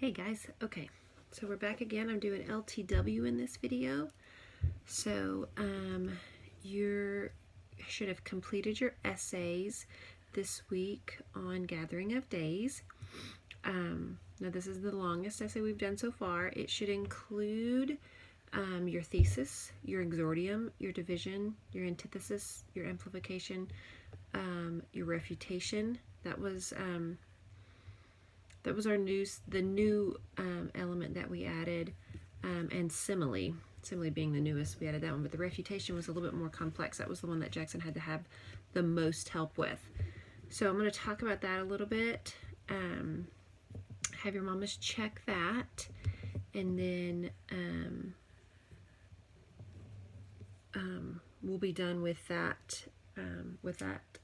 Hey guys, okay, so we're back again. I'm doing LTW in this video. So you should have completed your essays this week on Gathering of Days. Now this is the longest essay we've done so far. It should include your thesis, your exordium, your division, your antithesis, your amplification, your refutation. That was our new element that we added, and simile being the newest. We added that one, but the refutation was a little bit more complex. That was the one that Jackson had to have the most help with. So I'm going to talk about that a little bit. Have your mamas check that, and then we'll be done with that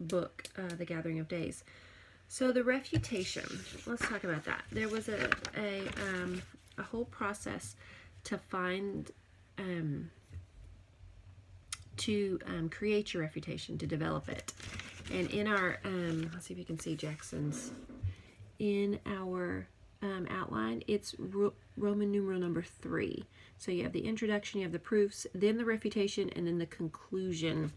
book, The Gathering of Days. So the refutation, let's talk about that. There was a whole process to find, create your refutation, to develop it. And in our, let's see if you can see Jackson's, in our outline, it's Roman numeral number 3. So you have the introduction, you have the proofs, then the refutation, and then the conclusion.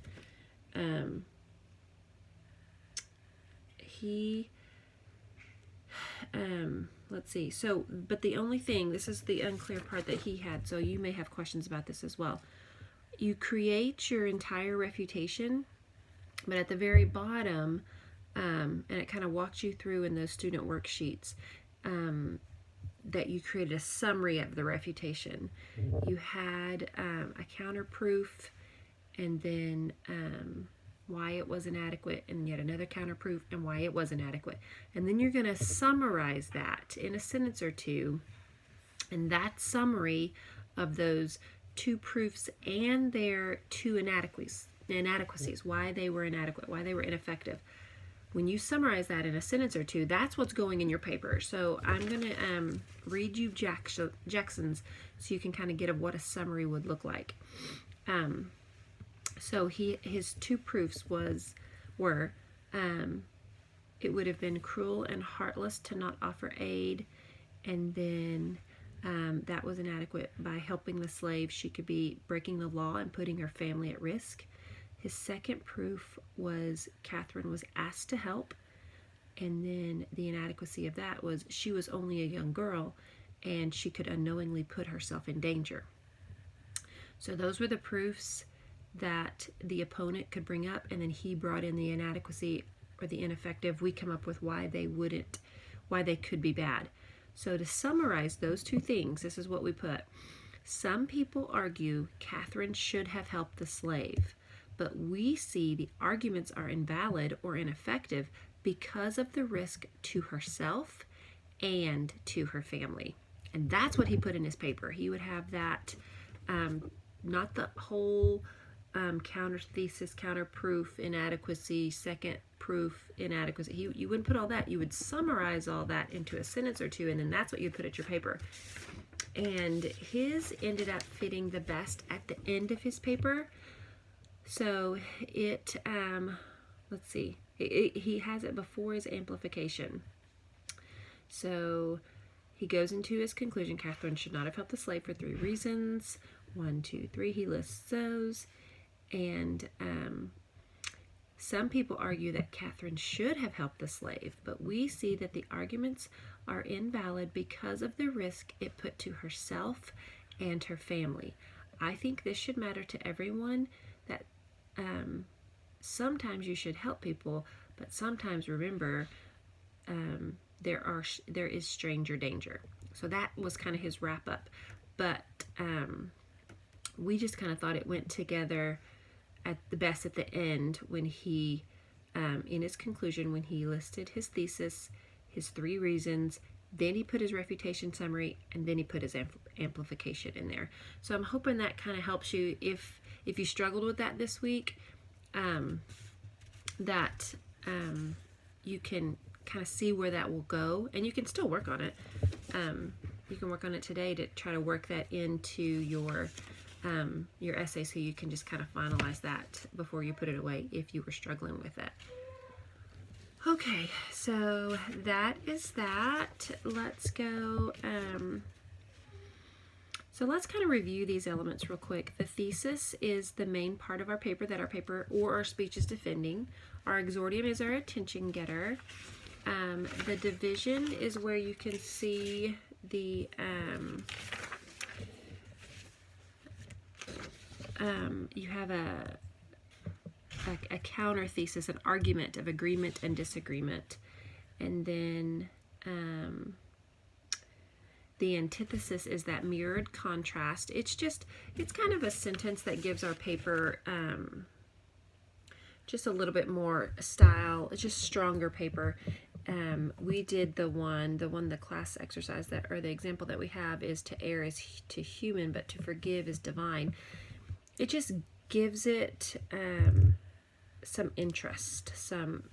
Let's see, so, but the only thing, this is the unclear part that he had, so you may have questions about this as well. You create your entire refutation, but at the very bottom, and it kind of walks you through in those student worksheets, that you created a summary of the refutation. You had a counterproof, and then why it was inadequate, and yet another counterproof, and why it was inadequate. And then you're going to summarize that in a sentence or two, and that summary of those two proofs and their two inadequacies, why they were inadequate, why they were ineffective. When you summarize that in a sentence or two, that's what's going in your paper. So I'm going to read you Jackson's so you can kind of get at what a summary would look like. So his two proofs were it would have been cruel and heartless to not offer aid, and then that was inadequate. By helping the slave, she could be breaking the law and putting her family at risk. His second proof was Catherine was asked to help, and then the inadequacy of that was she was only a young girl and she could unknowingly put herself in danger. So those were the proofs that the opponent could bring up, and then he brought in the inadequacy or the ineffective. We come up with why they could be bad. So to summarize those two things, this is what we put. Some people argue Catherine should have helped the slave, but we see the arguments are invalid or ineffective because of the risk to herself and to her family. And that's what he put in his paper. He would have that, not the whole counter thesis, counter proof, inadequacy, second proof, inadequacy. You wouldn't put all that. You would summarize all that into a sentence or two, and then that's what you'd put at your paper. And his ended up fitting the best at the end of his paper. So it, let's see, he has it before his amplification. So he goes into his conclusion. Catherine should not have helped the slave for 3 reasons. 1, 2, 3, he lists those. And some people argue that Catherine should have helped the slave, but we see that the arguments are invalid because of the risk it put to herself and her family. I think this should matter to everyone, that sometimes you should help people, but sometimes remember there is stranger danger. So that was kind of his wrap up, but we just kind of thought it went together at the best at the end when he, in his conclusion, when he listed his thesis, his 3 reasons, then he put his refutation summary, and then he put his amplification in there. So I'm hoping that kind of helps you if you struggled with that this week, that you can kind of see where that will go, and you can still work on it. You can work on it today to try to work that into your essay, so you can just kind of finalize that before you put it away if you were struggling with it. Okay, so that is that. Let's go, so let's kind of review these elements real quick. The thesis is the main part of our paper that our paper or our speech is defending. Our exordium is our attention getter. The division is where you can see the you have a counter thesis, an argument of agreement and disagreement, and then the antithesis is that mirrored contrast. It's kind of a sentence that gives our paper just a little bit more style. It's just stronger paper. We did the class exercise that, or the example that we have is to err is to human, but to forgive is divine. It just gives it some interest, some,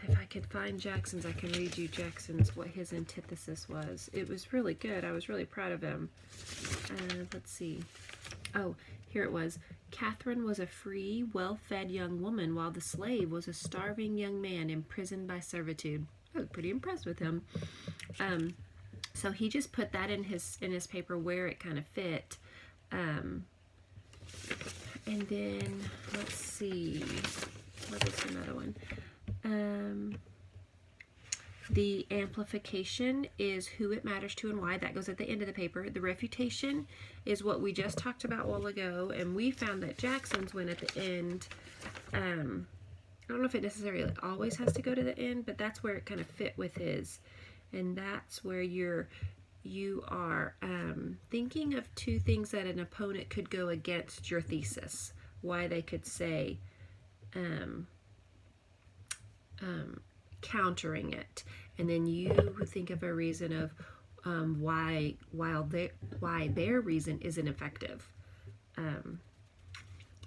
if I could find Jackson's, I can read you Jackson's, what his antithesis was. It was really good. I was really proud of him. Let's see. Oh, here it was. Catherine was a free, well-fed young woman, while the slave was a starving young man imprisoned by servitude. I was pretty impressed with him. So he just put that in his paper where it kind of fit. And then let's see, what is another one? The amplification is who it matters to and why. That goes at the end of the paper. The refutation is what we just talked about a while ago, and we found that Jackson's went at the end. I don't know if it necessarily always has to go to the end, but that's where it kind of fit with his. And that's where you are thinking of two things that an opponent could go against your thesis, why they could say countering it, and then you think of a reason of why their reason isn't effective, and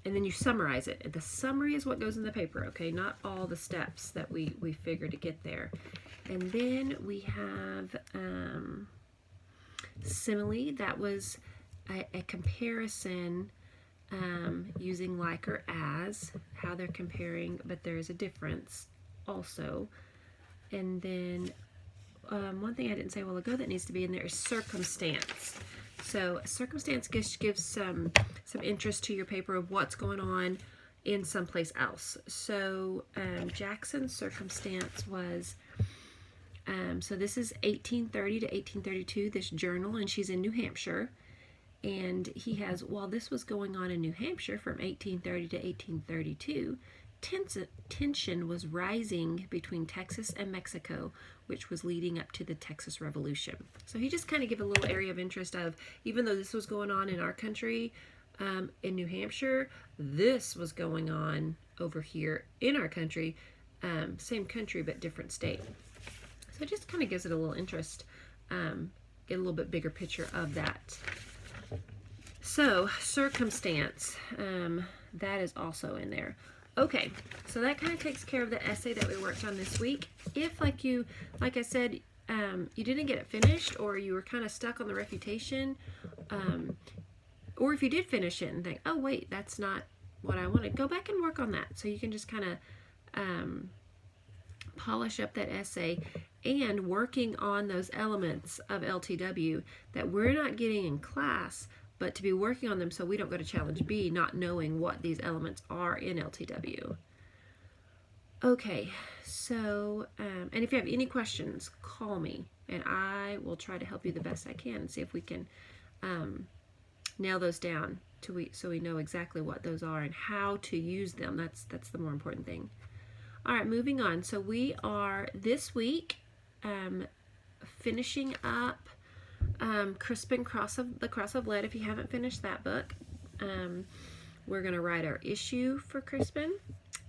then you summarize it. The summary is what goes in the paper, okay? Not all the steps that we figure to get there. And then we have simile. That was a comparison using like or as, how they're comparing, but there is a difference also. And then one thing I didn't say a while ago that needs to be in there is circumstance. So circumstance gives some interest to your paper of what's going on in someplace else. So Jackson's circumstance was, so this is 1830 to 1832, this journal, and she's in New Hampshire. And he has, while this was going on in New Hampshire from 1830 to 1832, tension was rising between Texas and Mexico, which was leading up to the Texas Revolution. So he just kind of gave a little area of interest of, even though this was going on in our country, in New Hampshire, this was going on over here in our country, same country but different state. So it just kind of gives it a little interest, get a little bit bigger picture of that. So circumstance, that is also in there. Okay, so that kind of takes care of the essay that we worked on this week. If, like I said, you didn't get it finished, or you were kind of stuck on the refutation, or if you did finish it and think, oh wait, that's not what I wanted, go back and work on that. So you can just kind of polish up that essay, and working on those elements of LTW that we're not getting in class, but to be working on them so we don't go to challenge B not knowing what these elements are in LTW. Okay, so, and if you have any questions, call me, and I will try to help you the best I can and see if we can nail those down so we know exactly what those are and how to use them. That's the more important thing. All right, moving on. So we are, this week, finishing up Crispin, The Cross of Lead. If you haven't finished that book, we're going to write our issue for Crispin,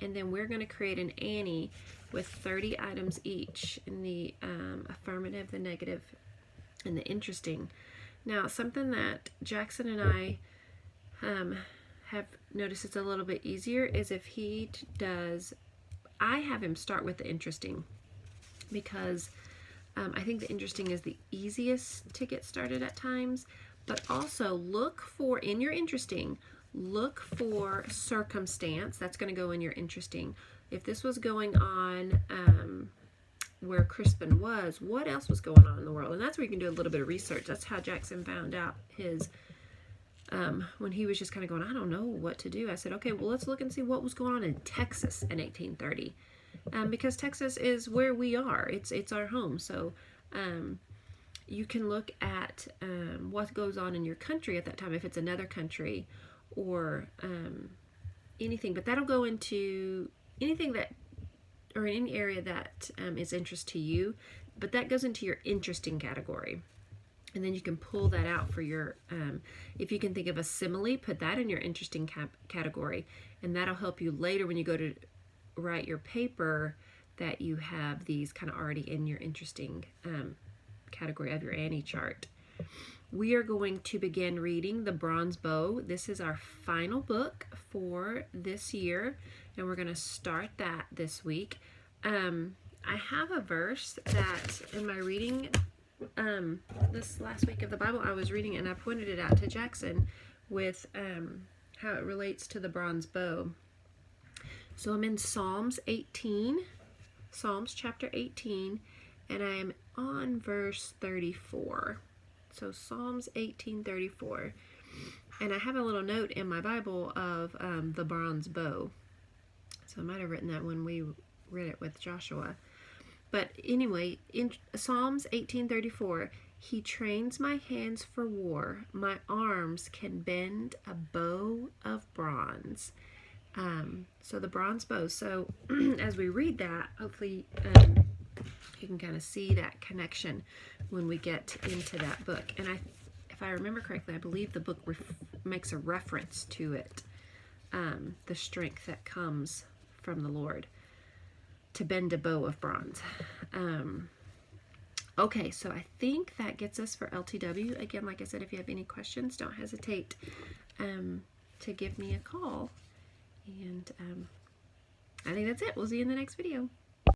and then we're going to create an Annie with 30 items each in the affirmative, the negative, and the interesting. Now, something that Jackson and I have noticed it's a little bit easier is if he does, I have him start with the interesting, because I think the interesting is the easiest to get started at times, but also look for, in your interesting, look for circumstance. That's going to go in your interesting. If this was going on where Crispin was, what else was going on in the world? And that's where you can do a little bit of research. That's how Jackson found out his, when he was just kind of going, I don't know what to do. I said, okay, well, let's look and see what was going on in Texas in 1830. Because Texas is where we are. It's our home. So you can look at what goes on in your country at that time, if it's another country or anything. But that'll go into anything that, or in any area that is interest to you. But that goes into your interesting category. And then you can pull that out for your, if you can think of a simile, put that in your interesting category. And that'll help you later when you go to write your paper, that you have these kind of already in your interesting category of your Annie chart. We are going to begin reading The Bronze Bow. This is our final book for this year, and we're going to start that this week. I have a verse that in my reading this last week of the Bible, I was reading it and I pointed it out to Jackson with how it relates to the bronze bow. So I'm in Psalms 18, Psalms chapter 18, and I am on verse 34. So Psalms 18:34. And I have a little note in my Bible of the bronze bow. So I might have written that when we read it with Joshua. But anyway, in Psalms 18:34, he trains my hands for war. My arms can bend a bow of bronze. So the bronze bow. So as we read that, hopefully you can kind of see that connection when we get into that book. And if I remember correctly, I believe the book makes a reference to it, the strength that comes from the Lord to bend a bow of bronze. Okay, so I think that gets us for LTW. Again, like I said, if you have any questions, don't hesitate to give me a call. And I think that's it. We'll see you in the next video.